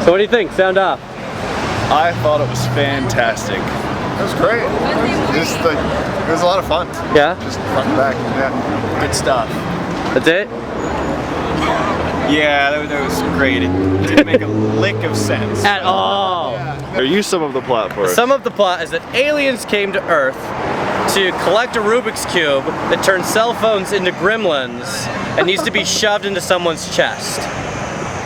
So what do you think? Sound off. I thought it was fantastic. It was great. It was a lot of fun. Yeah? Just front and back. Yeah. Good stuff. That's it? Yeah, that was great. It didn't make a lick of sense. At all. Or use some of the plot for us. Some of the plot is that aliens came to Earth to collect a Rubik's Cube that turns cell phones into gremlins and needs to be shoved into someone's chest.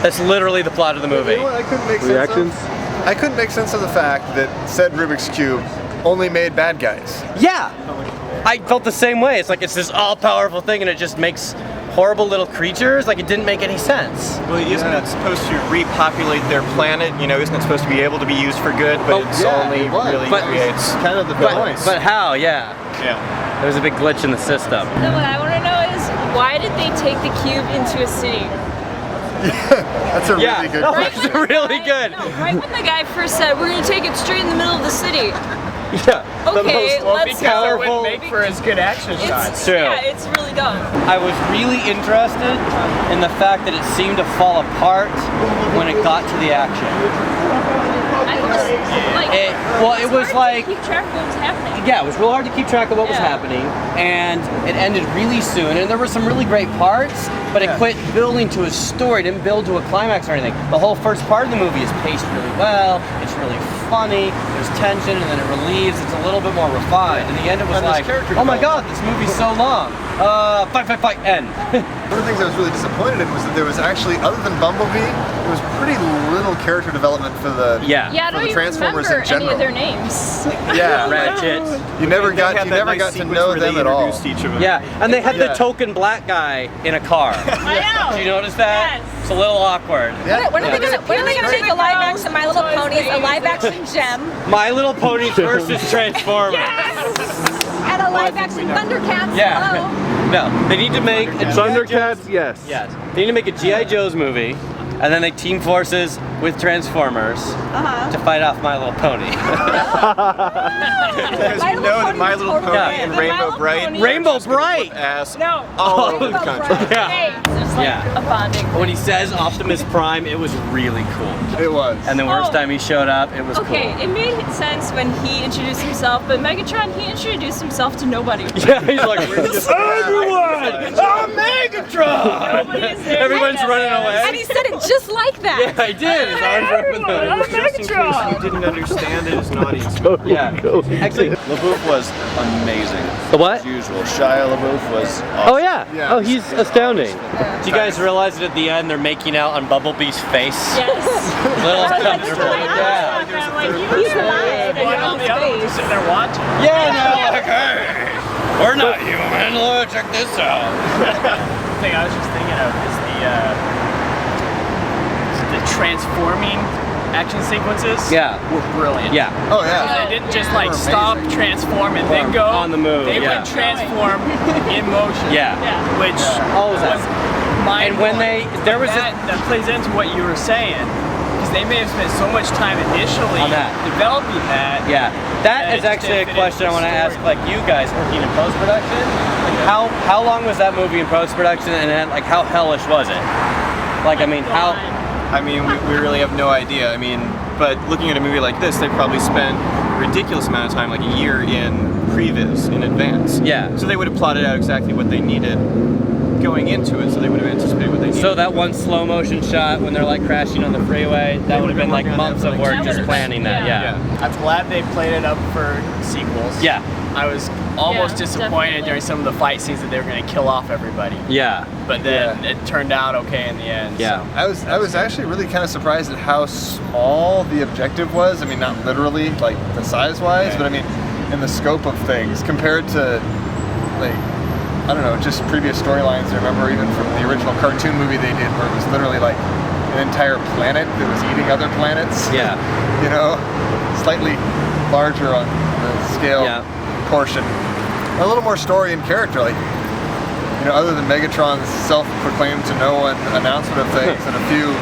That's literally the plot of the movie. You know what I couldn't make sense Reactions? of? I couldn't make sense of the fact that said Rubik's Cube only made bad guys. Yeah! I felt the same way. It's like it's this all-powerful thing and it just makes horrible little creatures. Like it didn't make any sense. Well, isn't it supposed to repopulate their planet? You know, isn't it supposed to be able to be used for good? But Oh, it's yeah, only it was. really But- creates. Kind of the point. But how? Yeah. Yeah. There was a big glitch in the system. Then what I want to know is, why did they take the cube into a city? That's a Yeah, really good no, question. that's really good. No, right when the guy first said, we're going to take it straight in the middle of the city. Yeah. Okay, let's go. powerful. Make for as good action shots. It's, True. yeah, it's really dumb. I was really interested in the fact that it seemed to fall apart when it got to the action. I just, like, It was hard like, to keep track of what was happening. yeah, it was real hard to keep track of what was Yeah. happening, and it ended really soon, and there were some really great parts, but it quit building to a story, it didn't build to a climax or anything. The whole first part of the movie is paced really well, it's really funny, there's tension, and then it relieves, it's a little bit more refined. In the end, it was And there's like, character oh my god, this movie's so long. Fight, end. One of the things I was really disappointed in was that there was actually, other than Bumblebee, there was pretty little character development for the Yeah. Yeah, I for don't the even Transformers remember in general. any of their names. Yeah, Ratchet. You never They got had that nice to sequence know where they them at all. introduced each of them. Yeah, and they had the Yeah. token black guy in a car. I know. Did you notice that? Yes. It's a a little awkward. Yeah. When are they gonna make a live action My Little Ponies, a live action Gem, My Little Ponies versus Transformers. and a live action Thundercats? Yeah. Hello? No, they need to make a Thundercats, yes. Yes. They need to make a G.I. Joe's movie, and then they team forces with Transformers to fight off My Little Pony. Because you know that My Little Pony Yeah. and The My Rainbow Little Bright Pony- Rainbow are just gonna Bright! whip ass No. all over the Rainbow country. Bright. Yeah. Hey, it's like Yeah. a bonding. When he says Optimus Prime, it was really cool. It was. And the worst Oh. time he showed up, it was Okay, cool. it made sense when he introduced himself, but Megatron, he introduced himself to nobody. Yeah, he's like, everyone! I'm Megatron! Nobody is there. Everyone's running away. And he said it just like that. Yeah, I did. His arms were up in the... Just in case you didn't understand it as an audience member. Yeah. Actually, LaBeouf was amazing. the what? As usual, Shia LaBeouf was awesome. Oh yeah. Yeah. Oh, he's astounding. Do you guys realize that at the end they're making out on Bumblebee's face? Yes. A little uncomfortable. Yeah. He's alive and you're on space. Sitting there watching. Yeah. No, like, hey, we're not human. Look, check this out. The thing I was just thinking of is the transforming action sequences. Yeah. Were brilliant. Yeah. Oh yeah. They didn't just like stop, transform, and then go On the move, They yeah. would transform in motion. Yeah. Which Always was mind And when they, there was that plays into what you were saying, because they may have spent so much time initially On that. developing that. yeah. That Yeah, is it actually a just didn't fit question I into want to the ask, story. like you guys working in post production. Like, how long was that movie in post production, and then, like how hellish was it? Like I mean, how? I mean, we really have no idea. I mean, but looking at a movie like this, they probably spent a ridiculous amount of time, like a year in previs in advance. Yeah. So they would have plotted out exactly what they needed going into it, so they would have anticipated what they needed. So that one slow motion shot when they're like crashing on the freeway, that would have been like working on months that of for, work like, just 2 years. planning that. Yeah. Yeah. I'm glad they played it up for sequels. Yeah. I was almost Yeah, disappointed definitely. during some of the fight scenes that they were going to kill off everybody. Yeah. But then it turned out okay in the end. Yeah. So. I was actually really kind of surprised at how small the objective was. I mean, not literally like the size wise, but I mean, in the scope of things compared to like I don't know, just previous storylines. I remember even from the original cartoon movie they did, where it was literally like an entire planet that was eating other planets. Yeah. You know, slightly larger on the scale Yeah. portion. A little more story and character, like. you know, other than Megatron's self-proclaimed to no one announcement of things and a few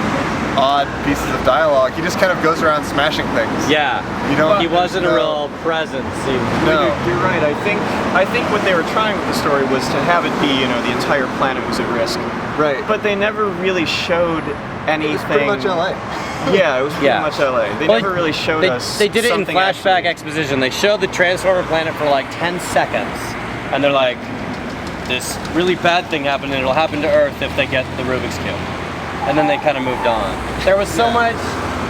odd pieces of dialogue, he just kind of goes around smashing things. Yeah. You know, He wasn't a real presence. No. You're right. I think what they were trying with the story was to have it be, you know, the entire planet was at risk. Right. But they never really showed anything. It's pretty much LA. Yeah, it was pretty much LA. They Well, never really showed they, us. They did it in something flashback actually- exposition. They showed the Transformer planet for like 10 seconds, and they're like, "This really bad thing happened, and it'll happen to Earth if they get the Rubik's Cube." And then they kind of moved on. There was so much.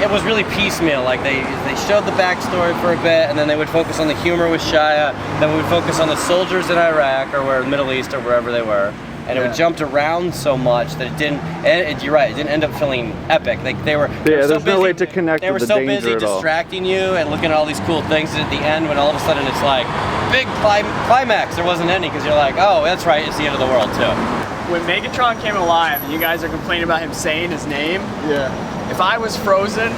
It was really piecemeal. Like they showed the backstory for a bit, and then they would focus on the humor with Shia. Then we would focus on the soldiers in Iraq or the Middle East or wherever they were. And it jumped around so much that it didn't. You're right. It didn't end up feeling epic. Like they were. Yeah, so there's no busy, way to connect They were with the so danger busy at all. distracting you and looking at all these cool things. And at the end, when all of a sudden it's like big climax, there wasn't any because you're like, oh, that's right. It's the end of the world too. When Megatron came alive and you guys are complaining about him saying his name, Yeah. if I was frozen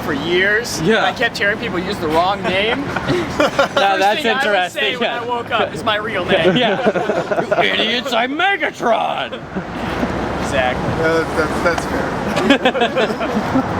for years, Yeah. and I kept hearing people use the wrong name, That's thing I would say interesting. when I woke up is my real name. You idiots! I'm Megatron. Exactly. That's fair.